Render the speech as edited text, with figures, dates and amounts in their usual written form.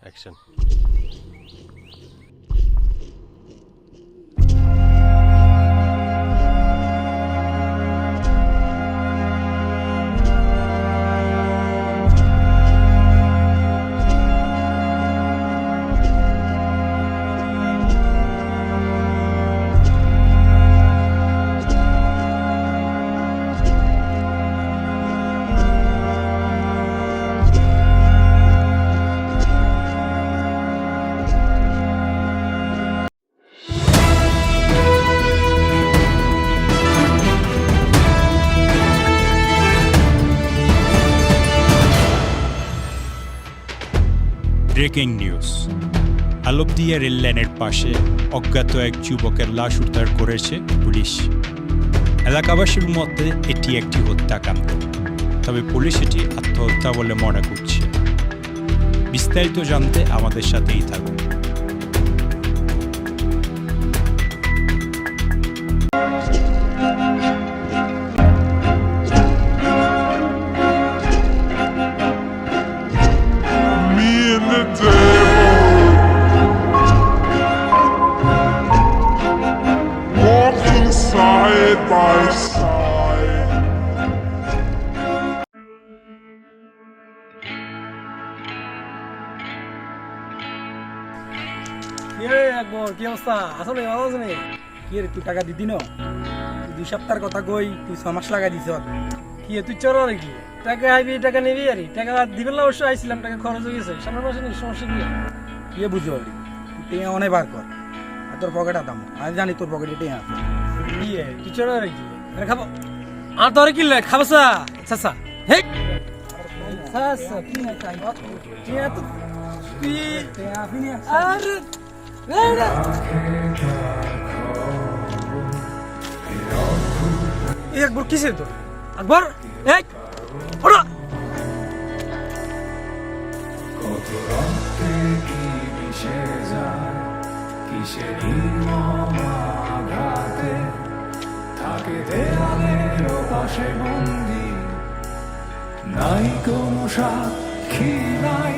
Action. Breaking news. আলবদিয়া রেললাইনের পাশে অজ্ঞাত এক যুবকের লাশ উদ্ধার করেছে পুলিশ। এলাকাবাসীর মধ্যে এটি একটি হত্যাকাণ্ড, তবে পুলিশ এটি আত্মহত্যা বলে মনে করছে। বিস্তারিত জানতে আমাদের সাথেই থাকুন। Side by side. কি অবস্থা? আসলে ভালো আছে নি? কি রে, তুই টাকা দিদি না? 2 সপ্তাহের কথা কই, তুই 6 মাস লাগাই দিছ। কি তুই চোর আর কি? টাকা আইবি, টাকা নিবি আর টাকা দিবেন না? অবশ্যই আইছিলাম, টাকা খরচ হয়ে গেছে। সামনের মাসে নি, সমস্যা কি? কি বুঝো তুই অনেক বার কর, আর তোর পকেটে দাম। আমি জানি তোর পকেটে টেঁ আছে। কি তুই চোর আর কি? খাবো আর তোর কি খাবসা সাসা? হে সাসা কি না চাই? কি এত তুই আপনি আর একবার কিসের তোর? একবার এক ওরা কত রক্তে কি মিশে যায়, কিসের আঘাতে থাকে দেয়ালের পাশে বন্দি, নাই কোনো সাক্ষী নাই